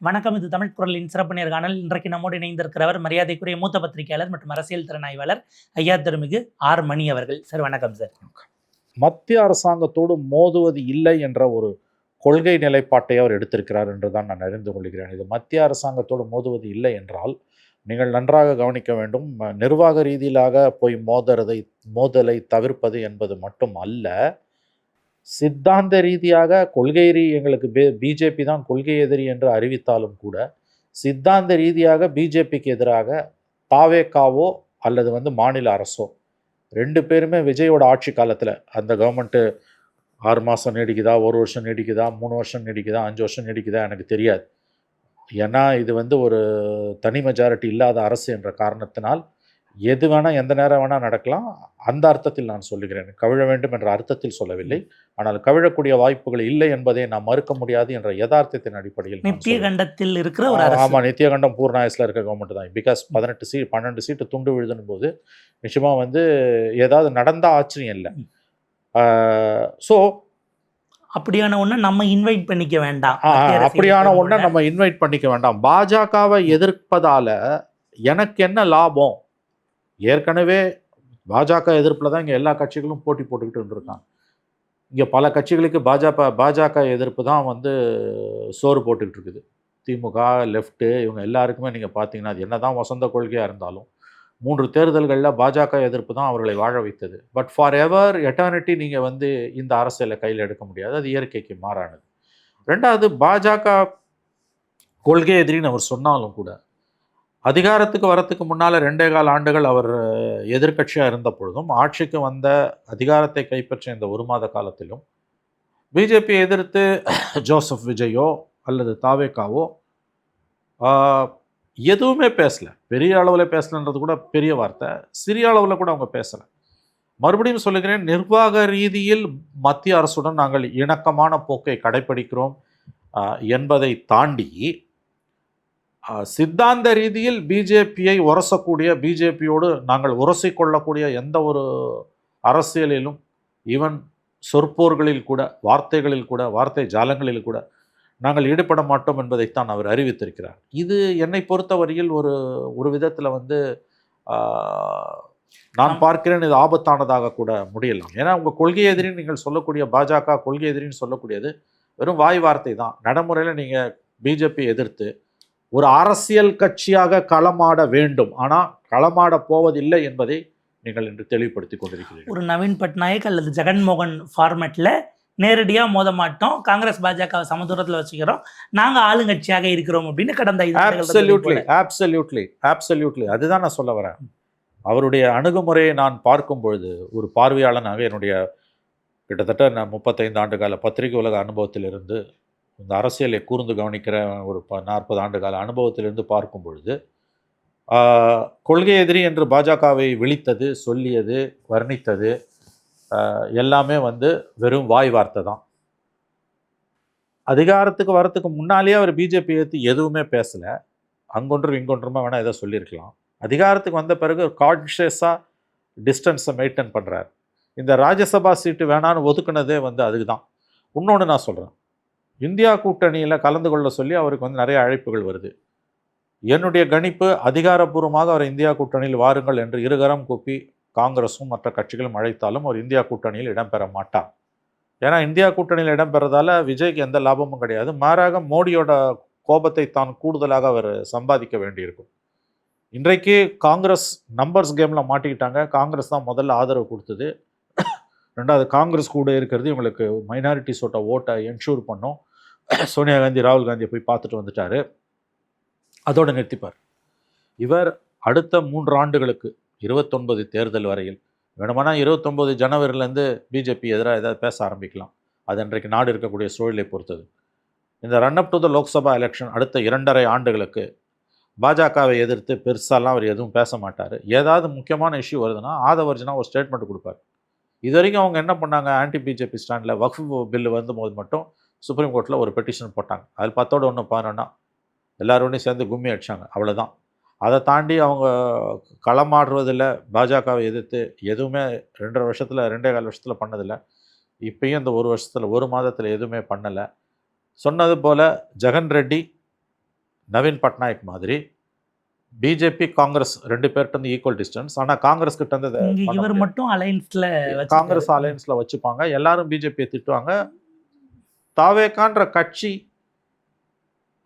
வணக்கம். இது தமிழ் குரலின் சிறப்பு நேர்காணல். இன்றைக்கு நம்மோடு இணைந்திருக்கிறவர் மரியாதைக்குரிய மூத்த பத்திரிகையாளர் மற்றும் அரசியல் திறனாய்வாளர் ஐயா திருமிகு ஆர் மணி அவர்கள். சார் வணக்கம் சார். மத்திய அரசாங்கத்தோடு மோதுவது இல்லை என்ற ஒரு கொள்கை நிலைப்பாட்டை அவர் எடுத்திருக்கிறார் என்றுதான் நான் அறிந்து கொள்கிறேன். இது மத்திய அரசாங்கத்தோடு மோதுவது இல்லை என்றால் நீங்கள் நன்றாக கவனிக்க வேண்டும். நிர்வாக ரீதியிலாக போய் மோதலை தவிர்ப்பது என்பது மட்டும் அல்ல, சித்தாந்த ரீதியாக எங்களுக்கு பிஜேபி தான் கொள்கை எதிரி என்று அறிவித்தாலும் கூட சித்தாந்த ரீதியாக பிஜேபிக்கு எதிராக தாவேக்காவோ அல்லது மாநில அரசோ ரெண்டு பேருமே விஜயோட ஆட்சி காலத்தில் அந்த கவர்மெண்ட்டு 6 மாதம் நீடிக்குதா, 1 வருஷம் நீடிக்குதா, 3 வருஷம் நீடிக்குதா, 5 வருஷம் நீடிக்குதா எனக்கு தெரியாது. ஏன்னா இது ஒரு தனி மெஜாரிட்டி இல்லாத அரசு என்ற காரணத்தினால் எது வேணால் எந்த நேரம் வேணால் நடக்கலாம். அந்த அர்த்தத்தில் நான் சொல்லுகிறேன், கவிழ வேண்டும் என்ற அர்த்தத்தில் சொல்லவில்லை. ஆனால் கவிழக்கூடிய வாய்ப்புகள் இல்லை என்பதை நாம் மறுக்க முடியாது என்ற யதார்த்தத்தின் அடிப்படையில் நித்திய கண்டத்தில் இருக்கிற ஒரு ஆமாம், நித்திய கண்டம் பூர்ணாயஸில் இருக்க கவர்மெண்ட் தான். பிகாஸ் 12 சீட்டு துண்டு விழுதுன்னு போது நிச்சயமாக ஏதாவது நடந்தால் ஆச்சரியம் இல்லை. ஸோ அப்படியான ஒன்று நம்ம இன்வைட் பண்ணிக்க வேண்டாம். அப்படியான ஒன்றை நம்ம இன்வைட் பண்ணிக்க வேண்டாம். பாஜகவை எதிர்ப்பதால எனக்கு என்ன லாபம்? ஏற்கனவே பாஜக எதிர்ப்பில் தான் இங்கே எல்லா கட்சிகளும் போட்டி போட்டுக்கிட்டு இருக்காங்க. இங்கே பல கட்சிகளுக்கு பாஜக எதிர்ப்பு தான் சோறு போட்டுக்கிட்டு இருக்குது. திமுக, லெஃப்ட்டு, இவங்க எல்லாருக்குமே நீங்கள் பார்த்தீங்கன்னா அது என்ன தான் வசந்த கொள்கையாக இருந்தாலும் 3 தேர்தல்களில் பாஜக எதிர்ப்பு தான் அவர்களை வாழ வைத்தது. பட் ஃபார் எவர் எட்டர்னிட்டி நீங்கள் இந்த அரசியலை கையில் எடுக்க முடியாது, அது இயற்கைக்கு மாறானது. ரெண்டாவது, பாஜக கொள்கை எதிரின்னு அவர் சொன்னாலும் கூட அதிகாரத்துக்கு வரத்துக்கு முன்னால் 2.25 ஆண்டுகள் அவர் எதிர்கட்சியாக இருந்த பொழுதும் ஆட்சிக்கு வந்த அதிகாரத்தை கைப்பற்றிய இந்த 1 மாத காலத்திலும் பிஜேபியை எதிர்த்து ஜோசப் விஜயோ அல்லது தாவேக்காவோ எதுவுமே பேசலை. பெரிய அளவில் பேசலைன்றது கூட பெரிய வார்த்தை, சிறிய அளவில் கூட அவங்க பேசலை. மறுபடியும் சொல்லுகிறேன், நிர்வாக ரீதியில் மத்திய அரசுடன் நாங்கள் இணக்கமான போக்கை கடைப்பிடிக்கிறோம் என்பதை தாண்டி சித்தாந்த ரீதியில் பிஜேபியை உரசக்கூடிய, பிஜேபியோடு நாங்கள் உரசிக்கொள்ளக்கூடிய எந்த ஒரு அரசியலிலும், ஈவன் சொற்போர்களில் கூட, வார்த்தைகளில் கூட, வார்த்தை ஜாலங்களில் கூட நாங்கள் ஈடுபட மாட்டோம் என்பதைத்தான் அவர் அறிவித்திருக்கிறார். இது என்னை பொறுத்தவரையில் ஒரு விதத்தில் நான் பார்க்கிறேன் இது ஆபத்தானதாக கூட முடியலாம். ஏன்னா உங்கள் கொள்கை எதிரின்னு நீங்கள் சொல்லக்கூடிய பாஜக கொள்கை எதிரின்னு சொல்லக்கூடியது வெறும் வாய் வார்த்தை தான். நடைமுறையில் நீங்கள் பிஜேபி எதிர்த்து ஒரு அரசியல் கட்சியாக களமாட வேண்டும், ஆனால் களமாட போவதில்லை என்பதை நீங்கள் இன்று தெளிவுபடுத்தி கொண்டிருக்கிறீர்கள். ஒரு நவீன் பட்நாயக் அல்லது ஜெகன்மோகன் ஃபார்மேட்டில் நேரடியாக மோத மாட்டோம், காங்கிரஸ் பாஜகவை சமதூரத்தில் வச்சுக்கிறோம், நாங்கள் ஆளுங்கட்சியாக இருக்கிறோம் அப்படின்னு கடந்த ஆப்சல்யூட்லி அதுதான் நான் சொல்ல வரேன். அவருடைய அணுகுமுறையை நான் பார்க்கும் பொழுது ஒரு பார்வையாளனாக என்னுடைய கிட்டத்தட்ட 35 ஆண்டு கால பத்திரிகை உலக அனுபவத்திலிருந்து இந்த அரசியலை கூர்ந்து கவனிக்கிற ஒரு 40 ஆண்டு கால அனுபவத்திலிருந்து பார்க்கும் பொழுது கொள்கை எதிரி என்று பாஜகவை விழித்தது, சொல்லியது, வர்ணித்தது எல்லாமே வெறும் வாய் வார்த்தை தான். அதிகாரத்துக்கு வரத்துக்கு முன்னாலேயே அவர் பிஜேபி ஏற்றி எதுவுமே பேசலை. அங்கொன்றும் இங்கொன்றுமா வேணால் எதை சொல்லியிருக்கலாம். அதிகாரத்துக்கு வந்த பிறகு கான்ஷியஸாக டிஸ்டன்ஸை மெயின்டைன் பண்ணுறார். இந்த ராஜ்யசபா சீட்டு வேணான்னு ஒதுக்குனதே அதுக்கு தான். இன்னொன்று நான் சொல்கிறேன், இந்தியா கூட்டணியில் கலந்து கொள்ள சொல்லி அவருக்கு நிறைய அழைப்புகள் வருது. என்னுடைய கணிப்பு அதிகாரப்பூர்வமாக அவர் இந்தியா கூட்டணியில் வாருங்கள் என்று இருகரம் கூப்பி காங்கிரஸும் மற்ற கட்சிகளும் அழைத்தாலும் அவர் இந்தியா கூட்டணியில் இடம்பெற மாட்டார். ஏன்னா இந்தியா கூட்டணியில் இடம்பெறதால விஜய்க்கு எந்த லாபமும் கிடையாது. மாறாக மோடியோட கோபத்தை தான் கூடுதலாக அவர் சம்பாதிக்க வேண்டியிருக்கும். இன்றைக்கு காங்கிரஸ் நம்பர்ஸ் கேமில் மாட்டிக்கிட்டாங்க. காங்கிரஸ் தான் முதல்ல ஆதரவு கொடுத்தது. ரெண்டாவது, காங்கிரஸ் கூட இருக்கிறது இவங்களுக்கு மைனாரிட்டிஸோட ஓட்டை என்ஷூர் பண்ணும். சோனியா காந்தி ராகுல் காந்தியை போய் பார்த்துட்டு வந்துட்டார், அதோடு நிறுத்திப்பார். இவர் அடுத்த 3 ஆண்டுகளுக்கு 29 தேர்தல் வரையில் வேணுமானா 29 ஜனவரிலேருந்து பிஜேபி எதிராக ஏதாவது பேச ஆரம்பிக்கலாம். அது இன்றைக்கு நாடு இருக்கக்கூடிய சூழலை பொறுத்தது. இந்த run up to the Lok Sabha election அடுத்த 2.5 ஆண்டுகளுக்கு பாஜகவை எதிர்த்து பெருசாலாம் அவர் எதுவும் பேச மாட்டார். ஏதாவது முக்கியமான இஷ்யூ வருதுன்னா ஆதவர்ஜனா ஒரு ஸ்டேட்மெண்ட் கொடுப்பார். இது வரைக்கும் அவங்க என்ன பண்ணாங்க, ஆன்டி பிஜேபி ஸ்டாண்டில் வக்ஃப் பில்லு வந்தபோது மட்டும் சுப்ரீம் கோர்ட்டில் ஒரு பெட்டிஷன் போட்டாங்க. அதில் 10ஓட 1 11 எல்லாரோடையும் சேர்ந்து கும்மி அடித்தாங்க, அவ்வளோதான். அதை தாண்டி அவங்க களமாடுறதில்ல. பாஜகவை எதிர்த்து எதுவுமே 2.5 வருஷத்தில் 2.25 வருஷத்தில் பண்ணதில்லை. இப்பயும் இந்த 1 வருஷத்தில் 1 மாதத்தில் எதுவுமே பண்ணலை. சொன்னது போல் ஜெகன் ரெட்டி நவீன் பட்நாயக் மாதிரி பிஜேபி காங்கிரஸ் 2 பேர்கிட்ட ஈக்குவல் டிஸ்டன்ஸ். ஆனால் காங்கிரஸ் கிட்ட இருந்து இங்க இவர் மட்டும் அலைன்ஸ்ல காங்கிரஸ் அலையன்ஸ்ல வச்சுப்பாங்க. எல்லாரும் பிஜேபியை திட்டுவாங்க. தாவேகான்ற கட்சி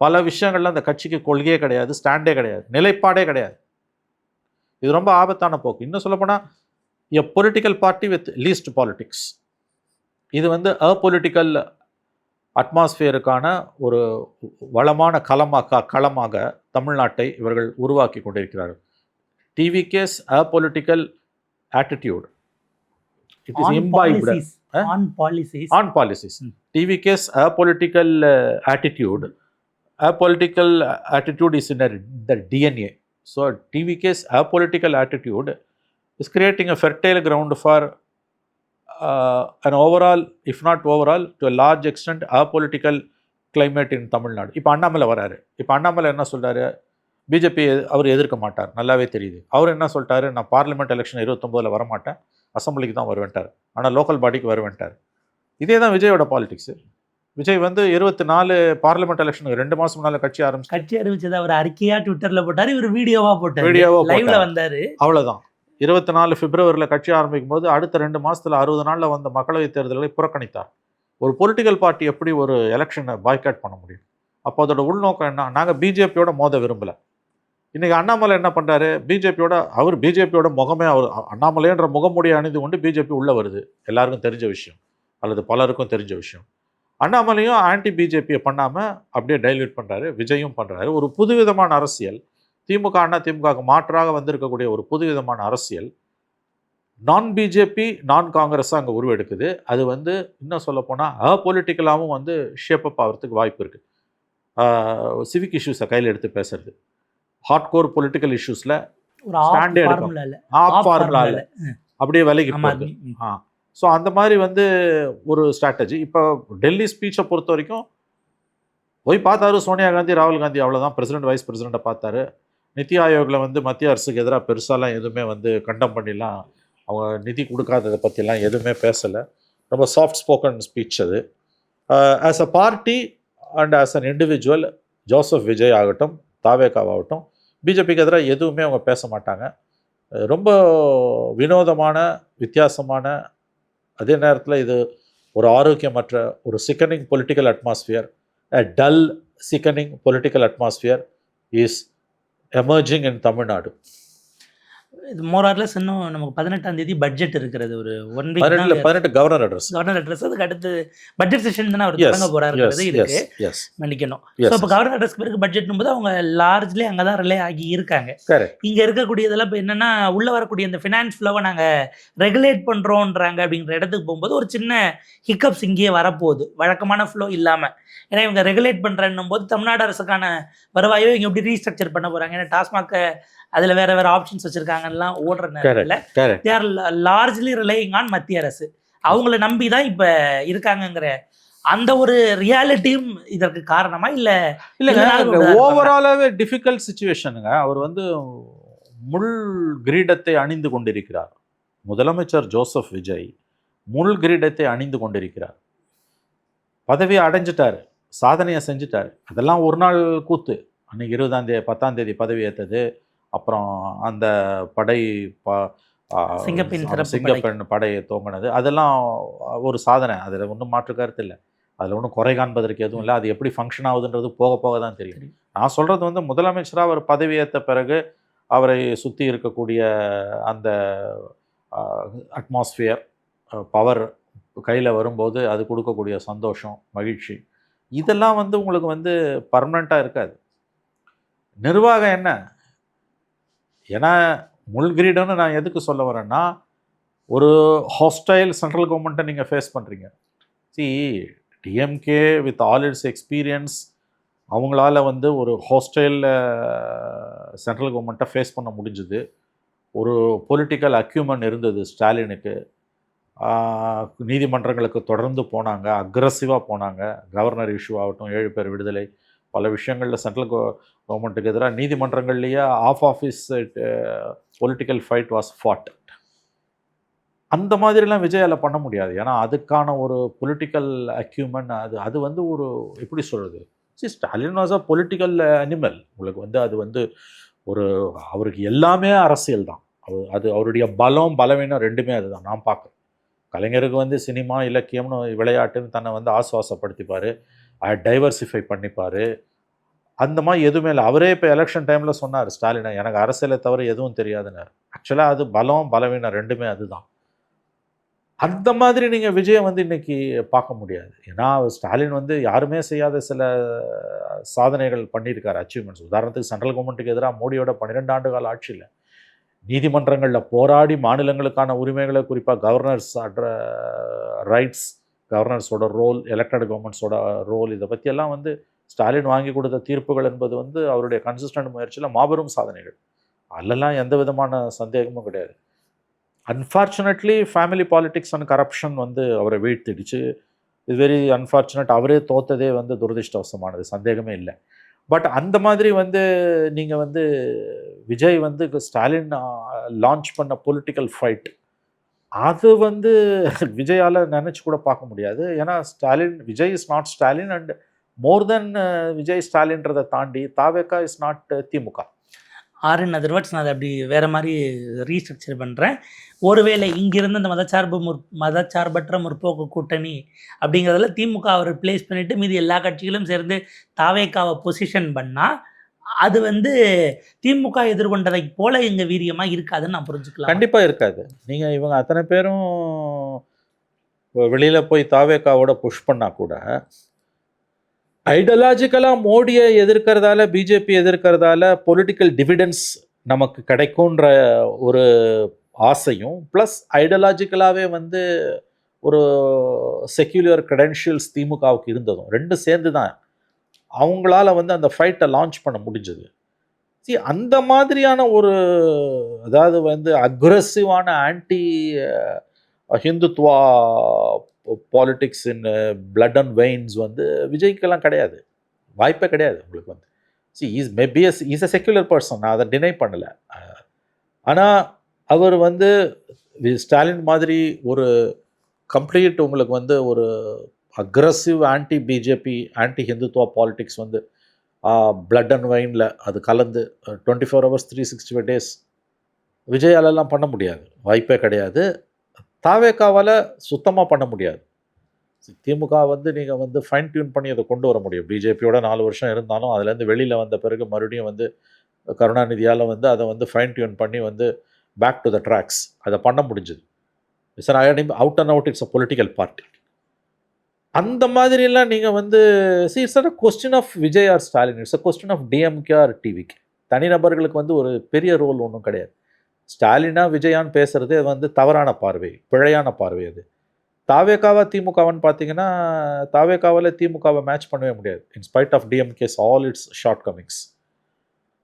பல விஷயங்கள்ல அந்த கட்சிக்கு கொள்கையே கிடையாது, ஸ்டாண்டே கிடையாது, நிலைப்பாடே கிடையாது. இது ரொம்ப ஆபத்தான போக்கு. இன்னும் சொல்லப்போனால் எ political party with least politics. இது வந்து அப்பொலிட்டிக்கல் அட்மாஸ்பியருக்கான ஒரு வளமான களமாக தமிழ்நாட்டை இவர்கள் உருவாக்கி கொண்டிருக்கிறார்கள். TVK's apolitical attitude, it is imbibed on policies. TVK's apolitical attitude is in the DNA. So TVK's apolitical attitude is creating a fertile ground for an overall, if not overall, to a large extent apolitical climate in Tamil Nadu. இப்போ அண்ணாமலை வராரு. இப்போ அண்ணாமலை என்ன சொல்றாரு? BJP அவர் எதிர்க்க மாட்டார், நல்லாவே தெரியுது. அவர் என்ன சொல்லிட்டாரு? நான் பார்லிமெண்ட் எலெக்ஷன் 29 வரமாட்டேன், அசம்பிளிக்கு தான் வருவேன்ட்டார். ஆனால் லோக்கல் பாடிக்கு வருவேன்ட்டார். இதே தான் விஜயோட பாலிடிக்ஸ். விஜய் வந்து 24 பார்லிமெண்ட் எலெக்ஷனுக்கு 2 மாசம் முன்னால கட்சி அறிவிச்சது அவர் அறிக்கையா ட்விட்டர்ல போட்டாரு, இவர் வீடியோவா லைவ்ல வந்தாரு. அவ்வளவுதான். 24 பிப்ரவரியில் கட்சி ஆரம்பிக்கும் போது அடுத்த 2 மாசத்துல 60 நாள்ல வந்த மக்களவைத் தேர்தல்களை புறக்கணித்தார். ஒரு பொலிட்டிக்கல் பார்ட்டி எப்படி ஒரு எலெக்ஷனை பாய்காட் பண்ண முடியும்? அப்போ அதோட உள்நோக்கம் என்ன? நாங்கள் பிஜேபியோட மோத விரும்பல. இன்னைக்கு அண்ணாமலை என்ன பண்றாரு? பிஜேபியோட முகமே, அவர் அண்ணாமலைன்ற முகமுடியை அணிந்து கொண்டு பிஜேபி உள்ள வருது. எல்லாருக்கும் தெரிஞ்ச விஷயம், அல்லது பலருக்கும் தெரிஞ்ச விஷயம். அண்ணாமலையும் ஆன்டி பிஜேபியை பண்ணாமல் அப்படியே டைல்யூட் பண்ணுறாரு, விஜயும் பண்ணுறாரு. ஒரு புதுவிதமான அரசியல், திமுக அண்ணா திமுகவுக்கு மாற்றாக வந்திருக்கக்கூடிய ஒரு புதுவிதமான அரசியல் நான் பிஜேபி நான் காங்கிரஸாக அங்கே உருவெடுக்குது. அது வந்து இன்னும் சொல்லப்போனால் அப்பொலிட்டிக்கலாகவும் வந்து ஷேப்பப் ஆகிறதுக்கு வாய்ப்பு இருக்குது. சிவிக் இஷ்யூஸை கையில் எடுத்து பேசுறது, ஹார்ட்கோர் பொலிட்டிக்கல் இஷ்யூஸில் ஸ்டாண்டே எடுக்கும், ஃபார்முலாவில் அப்படியே விலைக்கு போகுது. ஸோ அந்த மாதிரி வந்து ஒரு ஸ்ட்ராட்டஜி. இப்போ டெல்லி ஸ்பீச்சை பொறுத்த வரைக்கும் போய் பார்த்தாரு சோனியா காந்தி, ராகுல் காந்தி, அவ்வளோதான். பிரசிடென்ட் வைஸ் பிரசிடெண்ட்டை பார்த்தாரு. நித்தி ஆயோக்கில் வந்து மத்திய அரசுக்கு எதிராக பெருசாலாம் எதுவுமே வந்து கண்டம் பண்ணிலாம் அவங்க நிதி கொடுக்காததை பற்றிலாம் எதுவுமே பேசலை. ரொம்ப சாஃப்ட் ஸ்போக்கன் ஸ்பீச் அது. As a party and as an individual, Joseph Vijay ஆகட்டும், தாவேகாவாகட்டும், பிஜேபிக்கு எதிராக எதுவுமே அவங்க பேச மாட்டாங்க. ரொம்ப வினோதமான, வித்தியாசமான, அதே நேரத்தில் இது ஒரு ஆரோக்கியமற்ற ஒரு sickening political atmosphere, a dull sickening political atmosphere is emerging in Tamil Nadu. இது மோர் ஆர் லெஸ் இன்னும் நமக்கு 18ஆம் தேதி பட்ஜெட் இருக்கிறது. ஒரு 1 வீக் 18 கவர்னர் அட்ரஸ். அதுக்கு அடுத்து பட்ஜெட் செஷன் தானே அவர் தொடங்க போறாருங்கிறது இருக்கு. மன்னிக்கணும். ஸோ இப்போ கவர்னர் அட்ரஸ்க்கு பிறகு பட்ஜெட்னும் போது அவங்க லார்ஜ்லி அங்கே தான் ரிலே ஆகி இருக்காங்க. இங்கே இருக்கக்கூடியதெல்லாம் இப்போ என்னன்னா, உள்ள வரக்கூடிய இந்த ஃபினான்ஸ் ஃப்ளோவை நாங்கள் ரெகுலேட் பண்ணுறோன்றாங்க அப்படிங்கிற இடத்துக்கு போகும்போது ஒரு சின்ன ஹிக்கப்ஸ் இங்கேயே வரப்போகுது, வழக்கமான ஃப்ளோ இல்லாமல். ஏன்னா இவங்க ரெகுலேட் பண்ணுறன்னும் போது தமிழ்நாடு அரசுக்கான வருவாயோ இங்கே எப்படி ரீஸ்ட்ரக்சர் பண்ண போகிறாங்க? ஏன்னா டாஸ்மாக் அதில் வேற ஆப்ஷன்ஸ் வச்சுருக்காங்கலாம் ஓடுற நேரத்தில் they are largely relying on மத்திய அரசு. அவங்கள நம்பி தான் இப்போ இருக்காங்கங்கிற அந்த ஒரு ரியாலிட்டியும் இதற்கு காரணமா? இல்லை ஓவராலாகவே டிஃபிகல்ட் சிச்சுவேஷனுங்க. அவர் வந்து முள் கிரீடத்தை அணிந்து கொண்டிருக்கிறார். முதலமைச்சர் ஜோசப் விஜய் முள் கிரீடத்தை அணிந்து கொண்டிருக்கிறார். பதவியை அடைஞ்சிட்டார், சாதனையை செஞ்சுட்டார். அதெல்லாம் ஒரு நாள் கூத்து. அன்னைக்கு 10ஆம் தேதி பதவி ஏற்றது, அப்புறம் அந்த படை சிங்கப்பெண் படையை தோங்கினது, அதெல்லாம் ஒரு சாதனை. அதில் ஒன்றும் மாற்று கருத்து இல்லை. அதில் ஒன்றும் குறை காண்பதற்கு எதுவும் இல்லை. அது எப்படி ஃபங்க்ஷன் ஆகுதுன்றது போக போக தான் தெரியும். நான் சொல்கிறது வந்து முதலமைச்சராக அவர் பதவி ஏற்ற பிறகு அவரை சுற்றி இருக்கக்கூடிய அந்த அட்மாஸ்பியர், பவர் கையில் வரும்போது அது கொடுக்கக்கூடிய சந்தோஷம், மகிழ்ச்சி, இதெல்லாம் வந்து உங்களுக்கு வந்து பர்மனெண்ட்டாக இருக்காது. நிர்வாகம் என்ன? ஏன்னா முள்கிரீடன்னு நான் எதுக்கு சொல்ல வரேன்னா, ஒரு ஹாஸ்டைல் சென்ட்ரல் கவர்மெண்ட்டை நீங்கள் ஃபேஸ் பண்ணுறீங்க. DMK with all it's experience அவங்களால வந்து ஒரு ஹாஸ்டைல் சென்ட்ரல் கவர்மெண்ட்டை ஃபேஸ் பண்ண முடிஞ்சுது. ஒரு பொலிட்டிக்கல் அக்யூமன் இருந்தது ஸ்டாலினுக்கு. நீதிமன்றங்களுக்கு தொடர்ந்து போனாங்க, அக்ரஸிவாக போனாங்க. கவர்னர் இஷ்யூ ஆகட்டும், 7 பேர் விடுதலை, பல விஷயங்களில் சென்ட்ரல் கவர்மெண்ட்டுக்கு எதிராக நீதிமன்றங்கள்லேயே ஆஃபீஸ் பொலிட்டிக்கல் ஃபைட் வாஸ் ஃபாட். அந்த மாதிரிலாம் விஜயால் பண்ண முடியாது. ஏன்னா அதுக்கான ஒரு பொலிட்டிக்கல் அக்யூமன் அது வந்து ஒரு எப்படி சொல்கிறது, Stalin was a political animal. உங்களுக்கு வந்து அது வந்து ஒரு அவருக்கு எல்லாமே அரசியல் தான். அது அவருடைய பலம் பலவீனம் ரெண்டுமே அதுதான் நான் பார்க்குறேன். கலைஞருக்கு வந்து சினிமா இலக்கியம்னு விளையாட்டுன்னு தன்னை வந்து ஆசுவாசப்படுத்திப்பார், டைவர்சிஃபை பண்ணிப்பார். அந்த மாதிரி எதுவுமே இல்லை. அவரே இப்போ எலெக்ஷன் டைமில் சொன்னார் ஸ்டாலினை, எனக்கு அரசியலை தவிர எதுவும் தெரியாதுன்னார். ஆக்சுவலாக அது பலம் பலவீனம் ரெண்டுமே அதுதான். அந்த மாதிரி நீங்கள் விஜயை வந்து இன்னைக்கு பார்க்க முடியாது. ஏன்னா ஸ்டாலின் வந்து யாருமே செய்யாத சில சாதனைகள் பண்ணியிருக்காரு, அச்சீவ்மெண்ட்ஸ். உதாரணத்துக்கு சென்ட்ரல் கவர்மெண்ட்டுக்கு எதிராக மோடியோட 12 ஆண்டு கால ஆட்சியில் நீதிமன்றங்களில் போராடி மாநிலங்களுக்கான உரிமைகளை, குறிப்பாக கவர்னர்ஸ் ரைட்ஸ், கவர்னர்ஸோட ரோல், எலெக்டட் கவர்மெண்ட்ஸோட ரோல், இதை பற்றியெல்லாம் வந்து ஸ்டாலின் வாங்கி கொடுத்த தீர்ப்புகள் என்பது வந்து அவருடைய கன்சிஸ்டன்ட் முயற்சியில் மாபெரும் சாதனைகள். அதிலெல்லாம் எந்த விதமான சந்தேகமும் கிடையாது. Unfortunately family politics and corruption வந்து அவரை வீழ்த்திடுச்சு. இது வெரி அன்ஃபார்ச்சுனேட். அவரே தோத்ததே வந்து துரதிருஷ்டவசமானது, சந்தேகமே இல்லை. பட் அந்த மாதிரி வந்து நீங்கள் வந்து விஜய் வந்து ஸ்டாலின் லான்ச் பண்ண பொலிட்டிக்கல் ஃபைட் அது வந்து விஜயால் நினச்சி கூட பார்க்க முடியாது. ஏன்னா Vijay is not Stalin, and more than Vijay ஸ்டாலின்றதை தாண்டி TVK is not DMK. Or in other words நான் அதை அப்படி வேறு மாதிரி ரீஸ்ட்ரக்சர் பண்ணுறேன். ஒருவேளை இங்கிருந்து அந்த மதச்சார்பற்ற முற்போக்கு கூட்டணி அப்படிங்கிறதுல திமுகவை ரிப்ளேஸ் பண்ணிவிட்டு மீதி எல்லா கட்சிகளும் சேர்ந்து தாவேகாவை பொசிஷன் பண்ணால் அது வந்து திமுக எதிர்கொண்டதை போல எங்கள் வீரியமாக இருக்காதுன்னு நான் புரிஞ்சுக்கலாம். கண்டிப்பாக இருக்காது. நீங்கள் இவங்க அத்தனை பேரும் வெளியில் போய் தாவேகாவோட புஷ் பண்ணால் கூட ஐடியாலஜிக்கலாக மோடியை எதிர்க்கிறதால, பிஜேபி எதிர்க்கிறதால பொலிட்டிக்கல் டிவிடென்ஸ் நமக்கு கிடைக்குன்ற ஒரு ஆசையும், ப்ளஸ் ஐடியாலஜிக்கலாகவே வந்து ஒரு செக்யூலர் கிரெடென்ஷியல்ஸ் திமுகவுக்கு இருந்ததும் ரெண்டு சேர்ந்து தான் அவங்களால வந்து அந்த ஃபைட்டை லான்ச் பண்ண முடிஞ்சது. அந்த மாதிரியான ஒரு, அதாவது வந்து அக்ரெசிவான anti Hindutva politics in blood and veins வந்து விஜய்க்கெல்லாம் கிடையாது, வாய்ப்பே கிடையாது உங்களுக்கு வந்து. இஸ் அ செக்யுலர் பர்சன், நான் அதை டினை பண்ணலை. ஆனால் அவர் வந்து ஸ்டாலின் மாதிரி ஒரு கம்ப்ளீட் உங்களுக்கு வந்து ஒரு aggressive anti BJP anti Hindutva politics வந்து பிளட் அண்ட் வைனில் அது கலந்து 24 hours 365 days விஜயாலெல்லாம் பண்ண முடியாது, வாய்ப்பே கிடையாது. தாவேகாவால் சுத்தமாக பண்ண முடியாது. திமுக வந்து நீங்கள் வந்து ஃபைன் டியூன் பண்ணி அதை கொண்டு வர முடியும். பிஜேபியோட 4 வருஷம் இருந்தாலும் அதுலேருந்து வெளியில் வந்த பிறகு மறுபடியும் வந்து கருணாநிதியால் வந்து அதை வந்து ஃபைன் டியூன் பண்ணி வந்து பேக் டு த ட்ராக்ஸ் அதை பண்ண முடிஞ்சுது. It's out and out, it's a political party. அந்த மாதிரிலாம் நீங்கள் வந்து it's a question of Vijay or Stalin, it's a question of DMK or டிவிக்கு. தனிநபர்களுக்கு வந்து ஒரு பெரிய ரோல் ஒன்றும் கிடையாது. ஸ்டாலினா விஜயான்னு பேசுகிறது வந்து தவறான பார்வை, பிழையான பார்வை. அது தாவேகாவா திமுகவான்னு பார்த்தீங்கன்னா தாவேகாவில் திமுகவை மேட்ச் பண்ணவே முடியாது, inspite of DMK's all its shortcomings.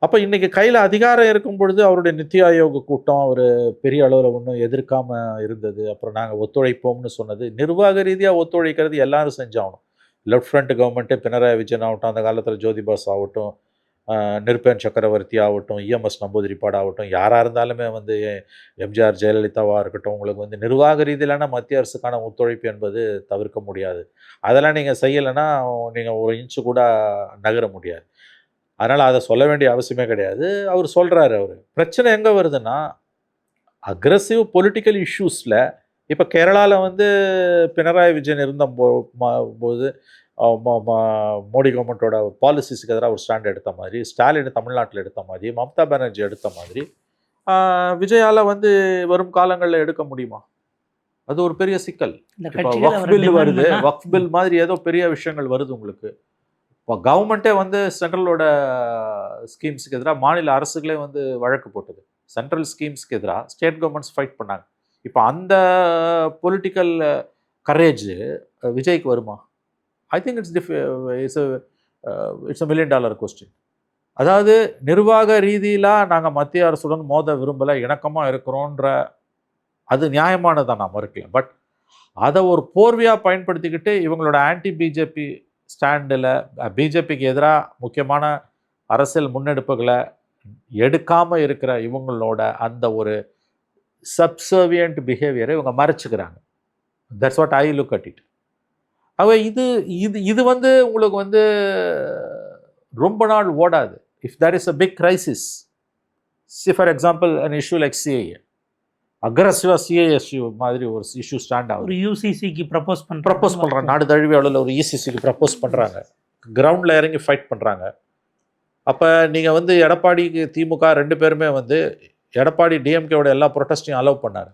அப்போ இன்றைக்கி கையில் அதிகாரம் இருக்கும் பொழுது அவருடைய நித்தி ஆயோக கூட்டம் ஒரு பெரிய அளவில் ஒன்றும் எதிர்க்காமல் இருந்தது. அப்புறம் நாங்கள் ஒத்துழைப்போம்னு சொன்னது, நிர்வாக ரீதியாக ஒத்துழைக்கிறது எல்லாரும் செஞ்சாகணும். லெஃப்ட் ஃப்ரண்ட் கவர்மெண்ட்டே பினராயி விஜயன் ஆகட்டும், அந்த காலத்தில் ஜோதிபாஸ் ஆகட்டும், நிருபேன் சக்கரவர்த்தி ஆகட்டும், இஎம்எஸ் நம்பூதிரிப்பாடு ஆகட்டும், யாராக இருந்தாலுமே வந்து எம்ஜிஆர் ஜெயலலிதாவாக இருக்கட்டும், உங்களுக்கு வந்து நிர்வாக ரீதியிலான மத்திய அரசுக்கான ஒத்துழைப்பு என்பது தவிர்க்க முடியாது. அதெல்லாம் நீங்கள் செய்யலைன்னா நீங்கள் ஒரு இன்ச்சு கூட நகர முடியாது. அதனால் அதை சொல்ல வேண்டிய அவசியமே கிடையாது. அவர் சொல்கிறாரு. அவர் பிரச்சனை எங்கே வருதுன்னா அக்ரெசிவ் பொலிட்டிக்கல் இஷ்யூஸில். இப்போ கேரளாவில் வந்து பினராயி விஜயன் இருந்த போது மோடி கவர்மெண்ட்டோட பாலிசிஸுக்கு எதிராக ஒரு ஸ்டாண்ட் எடுத்த மாதிரி, ஸ்டாலின் தமிழ்நாட்டில் எடுத்த மாதிரி, மம்தா பானர்ஜி எடுத்த மாதிரி விஜயால் வந்து வரும் காலங்களில் எடுக்க முடியுமா? அது ஒரு பெரிய சிக்கல். இப்போ வக்ஃப் பில் வருது, வக்ஃப் பில் மாதிரி ஏதோ பெரிய விஷயங்கள் வருது உங்களுக்கு. இப்போ கவர்மெண்ட்டே வந்து சென்ட்ரலோட ஸ்கீம்ஸுக்கு எதிராக மாநில அரசுகளே வந்து வழக்கு போட்டது. சென்ட்ரல் ஸ்கீம்ஸ்க்கு எதிராக ஸ்டேட் கவர்மெண்ட்ஸ் ஃபைட் பண்ணாங்க. இப்போ அந்த பொலிட்டிக்கல் கரேஜ் விஜய்க்கு வருமா? I think it's a $1 million question. அதாவது நிர்வாக ரீதியிலாக நாங்கள் மத்திய அரசுடன் மோத விரும்பலை, இணக்கமாக இருக்கிறோன்ற அது நியாயமானதான், நான் மறுக்கல. பட் அதை ஒரு போர்வையாக பயன்படுத்திக்கிட்டு இவங்களோட ஆன்டி பிஜேபி ஸ்டாண்டில் பிஜேபிக்கு எதிராக முக்கியமான அரசியல் முன்னெடுப்புகளை எடுக்காமல் இருக்கிற இவங்களோட அந்த ஒரு சப்சர்வியன்ட் பிஹேவியரை இவங்க மறைச்சிக்கிறாங்க. That's what I look at it. இது இது இது வந்து உங்களுக்கு வந்து ரொம்ப நாள் ஓடாது. If there is a big crisis, for example an issue like CAA, அக்ரஸிவாக சிஏஎஸ்யூ மாதிரி ஒரு இஷ்யூ ஸ்டாண்ட் ஆகும். ஒரு யூசிசிக்கு ப்ரப்போஸ் பண்ணுறாங்க, நாடு தழுவிய அளவில் ஒரு யூசிசிக்கு ப்ரப்போஸ் பண்ணுறாங்க, கிரவுண்டில் இறங்கி ஃபைட் பண்ணுறாங்க. அப்போ நீங்கள் வந்து எடப்பாடிக்கு திமுக 2 பேருமே வந்து எடப்பாடி டிஎம்கேவோட எல்லா ப்ரொட்டஸ்டையும் அலோவ் பண்ணார்.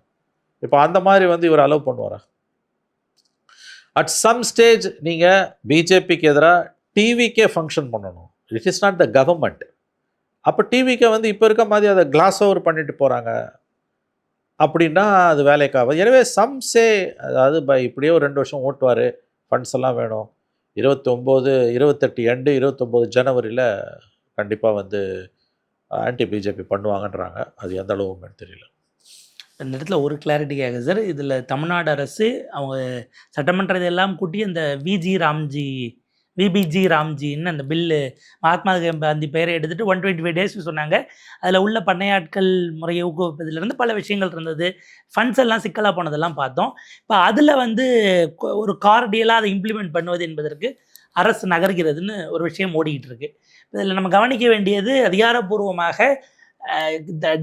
இப்போ அந்த மாதிரி வந்து இவர் அலோவ் பண்ணுவாரா? அட் சம் ஸ்டேஜ் நீங்கள் பிஜேபிக்கு எதிராக டிவிக்கே ஃபங்க்ஷன் பண்ணணும். It is not the government. அப்போ டிவிக்கே வந்து இப்போ இருக்க மாதிரி அதை கிளாஸ் ஓவர் பண்ணிட்டு போகிறாங்க அப்படின்னா அது வேலைக்காக. எனவே சம்சே, அதாவது இப்படியே ஒரு 2 வருஷம் ஓட்டுவார், ஃபண்ட்ஸ் எல்லாம் வேணும், 29 28 எண்டு 29 ஜனவரியில் கண்டிப்பாக வந்து ஆன்டி பிஜேபி பண்ணுவாங்கன்றாங்க. அது எந்த அளவுன்னு தெரியல. இந்த இடத்துல ஒரு கிளாரிட்டிக்காக சார், இதில் தமிழ்நாடு அரசு அவங்க சட்டமன்ற இதெல்லாம் கூட்டி அந்த விபிஜி ராம்ஜின்னு அந்த பில்லு மகாத்மா காந்தி பெயரை எடுத்துகிட்டு 125 டேஸ் சொன்னாங்க. அதில் உள்ள பண்ணையாட்கள் முறையை ஊக்குவிப்பதிலிருந்து பல விஷயங்கள் இருந்தது, ஃபண்ட்ஸ் எல்லாம் சிக்கலாக போனதெல்லாம் பார்த்தோம். இப்போ அதில் வந்து ஒரு கார்டியலாக அதை இம்ப்ளிமெண்ட் பண்ணுவது என்பதற்கு அரசு நகர்கிறதுன்னு ஒரு விஷயம் ஓடிக்கிட்டு இருக்கு. இதில் நம்ம கவனிக்க வேண்டியது அதிகாரப்பூர்வமாக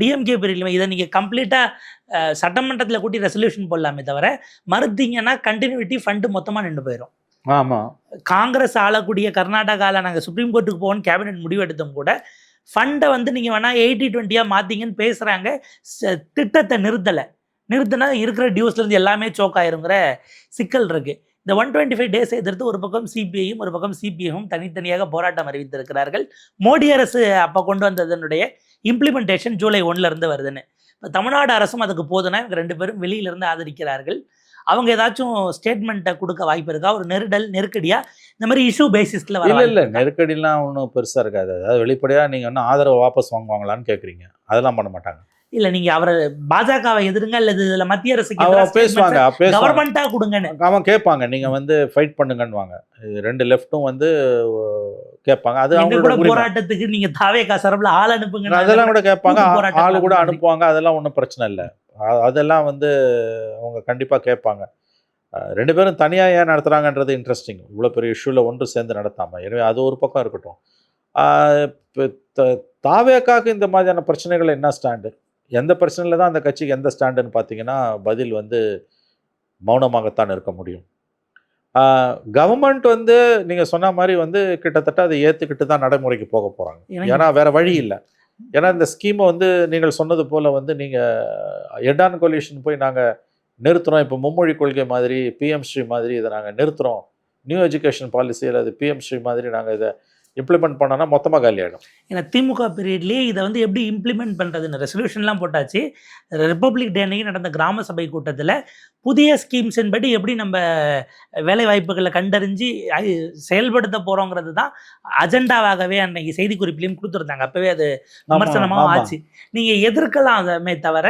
டிஎம்கே பிரிவில் இதை நீங்கள் கம்ப்ளீட்டாக சட்டமன்றத்தில் கூட்டி ரெசல்யூஷன் போடலாமே தவிர, மறுத்தீங்கன்னா கண்டினியூட்டி ஃபண்டு மொத்தமாக நின்று போயிடும். ஆமாம், காங்கிரஸ் ஆளக்கூடிய கர்நாடகாவில் நாங்கள் சுப்ரீம் கோர்ட்டுக்கு போகணும்னு கேபினெட் முடிவெடுத்தும் கூட ஃபண்டை வந்து நீங்கள் வேணால் 80-20 மாற்றிங்கன்னு பேசுகிறாங்க. திட்டத்தை நிறுத்தினா இருக்கிற டியூஸ்லேருந்து எல்லாமே சோக் ஆயிருங்கிற சிக்கல் இருக்குது. இந்த 125 டேஸை எதிர்த்து ஒரு பக்கம் சிபிஐயும் ஒரு பக்கம் சிபிஎம்மும் தனித்தனியாக போராட்டம் அறிவித்திருக்கிறார்கள். மோடி அரசு அப்போ கொண்டு வந்ததனுடைய இம்ப்ளிமெண்டேஷன் ஜூலை 1 வருதுன்னு. இப்போ தமிழ்நாடு அரசும் அதுக்கு போதுன்னா இவங்க 2 பேரும் வெளியிலிருந்து ஆதரிக்கிறார்கள். அவங்க ஏதாச்சும் ஸ்டேட்மெண்ட்டை கொடுக்க வாய்ப்பு இருக்கா? ஒரு நெருக்கடியாக இந்த மாதிரி இஷ்யூ பேசிஸில் இல்லை நெருக்கடிலாம் ஒன்றும் பெருசாக இருக்காது. அதாவது வெளிப்படையாக நீங்கள் இன்னும் ஆதரவு வாபஸ் வாங்குவாங்களான்னு கேட்குறீங்க, அதெல்லாம் பண்ண மாட்டாங்க. இல்லை, நீங்கள் அவரை பாஜகவை எதிருங்க அல்லது இதில் மத்திய அரசுக்கு பேசுவாங்க, கவர்மெண்ட்டாக கொடுங்கன்னு அவன் கேட்பாங்க. நீங்கள் வந்து ஃபைட் பண்ணுங்கன்னுவாங்க. 2 லெஃப்ட்டும் வந்து கேட்பாங்க. அது அவங்க போராட்டத்துக்கு நீங்கள் தாவேகா சார்பில் ஆள் அனுப்புங்க, அதெல்லாம் கூட கேட்பாங்க. ஆள் கூட அனுப்புவாங்க, அதெல்லாம் ஒன்றும் பிரச்சனை இல்லை. அதெல்லாம் வந்து அவங்க கண்டிப்பாக கேட்பாங்க. 2 பேரும் தனியாக ஏன் நடத்துகிறாங்கன்றது இன்ட்ரெஸ்டிங். இவ்வளோ பெரிய இஷ்யூவில் ஒன்று சேர்ந்து நடத்தாமல். எனவே அது ஒரு பக்கம் இருக்கட்டும். தாவேகாக்கு இந்த மாதிரியான பிரச்சனைகள் என்ன ஸ்டாண்டு, எந்த பிரச்சனையில் தான் அந்த கட்சிக்கு எந்த ஸ்டாண்டுன்னு பார்த்தீங்கன்னா பதில் வந்து மௌனமாகத்தான் இருக்க முடியும். கவர்மெண்ட் வந்து நீங்கள் சொன்ன மாதிரி வந்து கிட்டத்தட்ட அதை ஏற்றுக்கிட்டு தான் நடைமுறைக்கு போக போகிறாங்க. ஏன்னா வேறு வழி இல்லை. ஏன்னா இந்த ஸ்கீமை வந்து நீங்கள் சொன்னது போல் வந்து நீங்கள் எடான் கொலிஷன் போய் நாங்கள் நிறுத்துகிறோம், இப்போ மும்மொழி கொள்கை மாதிரி பிஎம் ஸ்ரீ மாதிரி இதை நாங்கள் நிறுத்துகிறோம், நியூ எஜுகேஷன் பாலிசியில் அது பிஎம் ஸ்ரீ மாதிரி நாங்கள் இதை இம்ப்ளிமெண்ட் பண்ணோன்னா மொத்தமாக காலி ஆகிடும். ஏன்னா திமுக பீரியட்லேயே இதை வந்து எப்படி இம்ப்ளிமெண்ட் பண்ணுறதுன்னு ரெசல்யூஷன்லாம் போட்டாச்சு. ரிப்பப்ளிக் டே அன்னைக்கு நடந்த கிராம சபை கூட்டத்தில் புதிய ஸ்கீம்ஸின் படி எப்படி நம்ம வேலை வாய்ப்புகளை கண்டறிஞ்சு செயல்படுத்த போகிறோங்கிறது தான் அஜெண்டாவாகவே அன்னைக்கு செய்திக்குறிப்பிலையும் கொடுத்துருந்தாங்க. அப்போவே அது விமர்சனமாகவும் ஆச்சு. நீங்கள் எதிர்க்கலாம் அதமே தவிர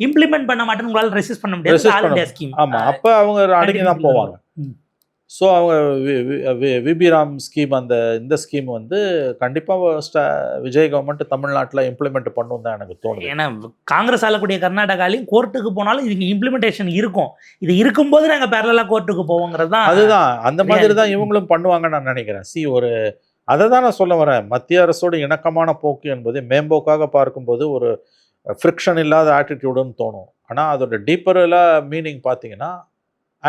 இம்ப்ளிமெண்ட் பண்ண மாட்டேன்னு உங்களால் ரெசிஸ்ட் பண்ண முடியாது. ஸ்கீம் ஆமாம், அப்போ அவங்க அடங்கி தான் போவாங்க. ஸோ அவங்க விபி ராம் ஸ்கீம் இந்த ஸ்கீம் வந்து கண்டிப்பாக விஜய் கவர்மெண்ட் தமிழ்நாட்டில் இம்ப்ளிமெண்ட் பண்ணும் தான் எனக்கு தோணுது. ஏன்னா காங்கிரஸ் ஆளக்கூடிய கர்நாடகாலையும் கோர்ட்டுக்கு போனாலும் இது இம்ப்ளிமெண்டேஷன் இருக்கும். இது இருக்கும்போது நாங்கள் பேரலாக கோர்ட்டுக்கு போவோங்கிறது தான். அதுதான் அந்த மாதிரி தான் இவங்களும் பண்ணுவாங்கன்னு நான் நினைக்கிறேன். அதை தான் நான் சொல்ல வரேன். மத்திய அரசோட இணக்கமான போக்கு என்பது மேம்போக்காக பார்க்கும்போது ஒரு ஃப்ரிக்ஷன் இல்லாத ஆட்டிடியூடுன்னு தோணும். ஆனால் அதோட டீப்பரெல்லாம் மீனிங் பார்த்தீங்கன்னா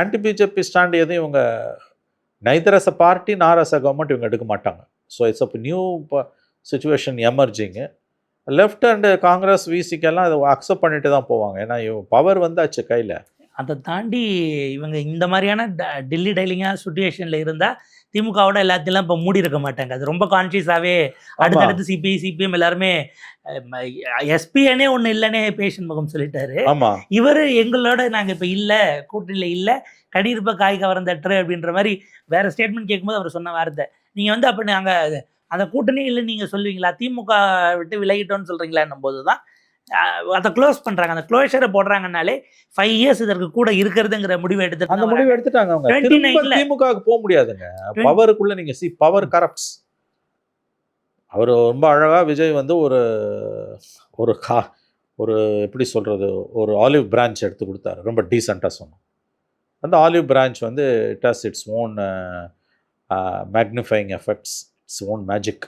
ஆன்டி பிஜேபி ஸ்டாண்ட் எதுவும் இவங்க neither as a party nor as a government இவங்க எடுக்க மாட்டாங்க. So it's a new situation எமர்ஜிங்கு. லெஃப்ட் அண்டு காங்கிரஸ் விசிக்கெல்லாம் அதை அக்செப்ட் பண்ணிட்டு தான் போவாங்க. ஏன்னா பவர் வந்தாச்சு கையில். அதை தாண்டி இவங்க இந்த மாதிரியான டெல்லி டைலிங்காக சுச்சுவேஷனில் இருந்தால் திமுகவோட எல்லாத்தையும் இப்போ மூடி இருக்க மாட்டாங்க. அது ரொம்ப கான்ஷியஸாகவே அடுத்தடுத்து சிபிஐ சிபிஎம் எல்லாருமே எஸ்பிஎனே ஒன்று இல்லைன்னே பேஷன் முகம் சொல்லிட்டாரு. இவர் எங்களோட நாங்கள் இப்போ இல்லை, கூட்டணியில் இல்லை, கடியிருப்ப காய் கவர்ந்தற்று அப்படின்ற மாதிரி வேறு ஸ்டேட்மெண்ட் கேட்கும்போது அவர் சொன்ன வார்த்தை. நீங்கள் வந்து அப்போ நாங்கள் அந்த கூட்டணி இல்லைன்னு நீங்கள் சொல்லுவீங்களா, திமுக விட்டு விலகிட்டோன்னு சொல்கிறீங்களான்னும் போது தான் அதை க்ளோஸ் பண்ணுறாங்க. அந்த க்ளோஷரை போடுறாங்கனாலே 5 years இதற்கு கூட இருக்கிறதுங்கிற முடிவு எடுத்துட்டாங்க. அந்த முடிவு எடுத்துட்டாங்க. அவங்க திமுகவுக்கு போக முடியாதுங்க. பவருக்குள்ள நீங்க பவர் கரப்ட்ஸ். அவர் ரொம்ப அழகா விஜய் வந்து ஒரு ஒரு எப்படி சொல்றது, ஒரு ஆலிவ் பிரான்ச் எடுத்து கொடுத்தாரு. ரொம்ப டீசெண்டாக சொன்னோம். அந்த ஆலிவ் பிரான்ச் வந்து it has its own magnifying effects, its own magic.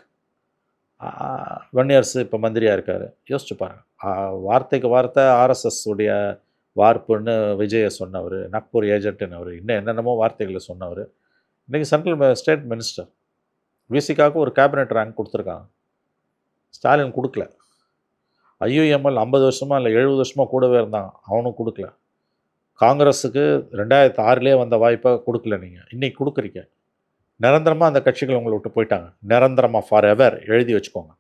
1 years இப்போ மந்திரியாக இருக்கார். யோசிச்சு பாருங்கள், வார்த்தைக்கு வார்த்தை ஆர்எஸ்எஸ் உடைய வார்ப்புன்னு விஜயை சொன்னவர், நாக்பூர் ஏஜென்ட்டுன்னு அவர், இன்னும் என்னென்னமோ வார்த்தைகளை சொன்னவர். இன்றைக்கி சென்ட்ரல் ஸ்டேட் மினிஸ்டர். விசிகாவுக்கு ஒரு கேபினெட் ரேங்க் கொடுத்துருக்காங்க, ஸ்டாலின் கொடுக்கல. ஐயுஎம்எல் 50 வருஷமாக இல்லை 70 வருஷமாக கூடவே இருந்தாங்க, அவனும் கொடுக்கல. காங்கிரஸுக்கு 2006 வந்த வாய்ப்பை கொடுக்கல, நீங்கள் இன்றைக்கி கொடுக்குறீங்க. நிரந்தரமாக அந்த கட்சிகள் உங்களை விட்டு போயிட்டாங்க, நிரந்தரமாக ஃபார் எவர் எழுதி வச்சுக்கோங்க.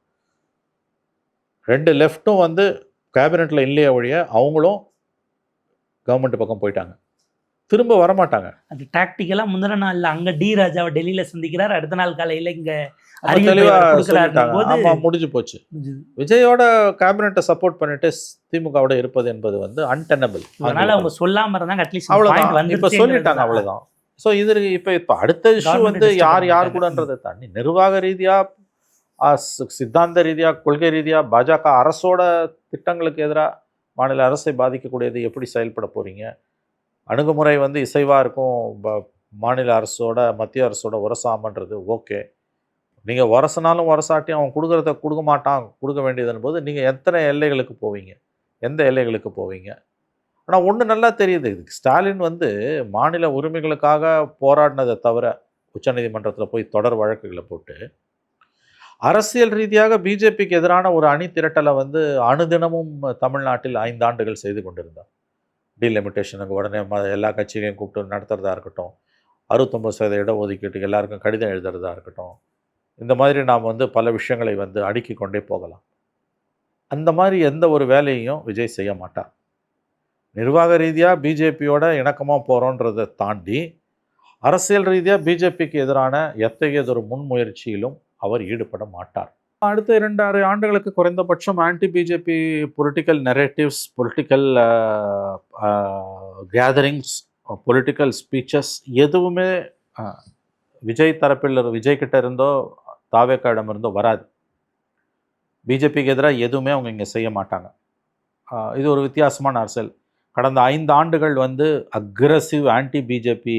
2 லெஃப்ட்டும் வந்து கேபினெட்டில் இல்லையே ஒழிய அவங்களும் கவர்மெண்ட் பக்கம் போயிட்டாங்க, திரும்ப வரமாட்டாங்க. அது டாக்டிக்கலாக முந்தின நாளில் அங்கே டி ராஜாவை டெல்லியில் சந்திக்கிறார், அடுத்த நாள் காலையில் இங்கே ஆமாம் முடிஞ்சு போச்சு. விஜயோட கேபினெட்டை சப்போர்ட் பண்ணிட்டு திமுகவோட இருப்பது என்பது வந்து அன்டெனபிள். அதனால அவங்க சொல்லாமல் இருந்தாங்க, அட்லீஸ்ட் அவ்வளோதான், இப்போ சொல்லிட்டாங்க, அவ்வளோதான். ஸோ இது இப்போ அடுத்த இஷ்யூ வந்து யார் கூடன்றதை தாண்டி நிர்வாக ரீதியாக, சித்தாந்த ரீதியாக, கொள்கை ரீதியாக பாஜக அரசோட திட்டங்களுக்கு எதிராக மாநில அரசை பாதிக்கக்கூடியது எப்படி செயல்பட போகிறீங்க? அணுகுமுறை வந்து இசைவாக இருக்கும், மாநில அரசோட மத்திய அரசோட உரசாமன்றது ஓகே. நீங்கள் உரசனாலும் உரசாட்டியும் அவன் கொடுக்குறத கொடுக்க மாட்டான், கொடுக்க வேண்டியதுன்னு போது நீங்கள் எத்தனை எல்லைகளுக்கு போவீங்க, எந்த எல்லைகளுக்கு போவீங்க? ஆனால் ஒன்று நல்லா தெரியுது, இதுக்கு ஸ்டாலின் வந்து மாநில உரிமைகளுக்காக போராடினதை தவிர உச்சநீதிமன்றத்தில் போய் தொடர் வழக்குகளை போட்டு அரசியல் ரீதியாக பிஜேபிக்கு எதிரான ஒரு அணி திரட்டலை வந்து அனுதினமும் தமிழ்நாட்டில் 5 ஆண்டுகள் செய்து கொண்டிருந்தார். டீலிமிட்டேஷனுக்கு உடனே எல்லா கட்சிகளையும் கூப்பிட்டு நடத்துகிறதா இருக்கட்டும், 69% இடஒதுக்கீட்டுக்கு எல்லாருக்கும் கடிதம் எழுதுறதா இருக்கட்டும், இந்த மாதிரி நாம் வந்து பல விஷயங்களை வந்து அடுக்கி கொண்டே போகலாம். அந்த மாதிரி எந்த ஒரு வேலையையும் விஜய் செய்ய மாட்டார். நிர்வாக ரீதியாக பிஜேபியோட இணக்கமாக போகிறோன்றதை தாண்டி அரசியல் ரீதியாக பிஜேபிக்கு எதிரான எத்தகையதொரு முன்முயற்சியிலும் அவர் ஈடுபட மாட்டார். அடுத்த 2-6 ஆண்டுகளுக்கு குறைந்தபட்சம் anti BJP political narratives, political gatherings, political speeches எதுவுமே விஜய் தரப்பில் விஜய்கிட்ட இருந்தோ தாவேக்காவிடம் இருந்தோ வராது. பிஜேபிக்கு எதிராக எதுவுமே அவங்க இங்கே செய்ய மாட்டாங்க. இது ஒரு வித்தியாசமான அரசியல். கடந்த 5 ஆண்டுகள் வந்து aggressive anti BJP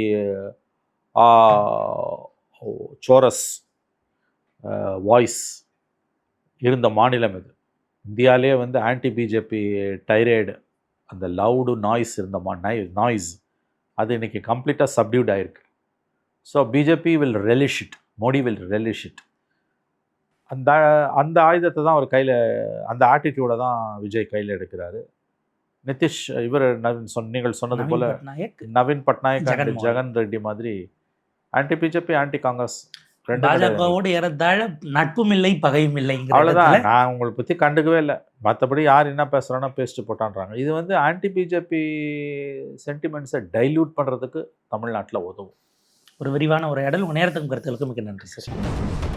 Soros voice இருந்த மாநிலம் இது. இந்தியாவிலே வந்து ஆன்டி பிஜேபி டைரேடு, அந்த லவுடு நாய்ஸ் இருந்த நாய்ஸ் அது இன்றைக்கி கம்ப்ளீட்டாக சப்டியூட் ஆகிருக்கு. So BJP will relish it, Modi will relish it. அந்த ஆயுதத்தை தான் அவர் கையில், அந்த ஆட்டிடியூடை தான் விஜய் கையில் எடுக்கிறாரு. நிதிஷ் இவர் நீங்கள் சொன்னது போல் நவீன் பட்நாயக் அண்ட் ஜெகன் ரெட்டி மாதிரி ஆன்டி பிஜேபி ஆன்டி காங்கிரஸ் பாஜகவோடு ஏறத்தாழ நட்பும் இல்லை பகையும் இல்லை. அவ்வளோதான், நான் உங்களை பற்றி கண்டுக்கவே இல்லை, மற்றபடி யார் என்ன பேசுகிறானோ பேசிட்டு போட்டான்றாங்க. இது வந்து ஆன்டி பிஜேபி சென்டிமெண்ட்ஸை டைல்யூட் பண்ணுறதுக்கு தமிழ்நாட்டில் உதவும். ஒரு விரிவான உரையாடல், உங்கள் நேரத்துக்கும் கருத்துக்களுக்கும் மிக நன்றி சார்.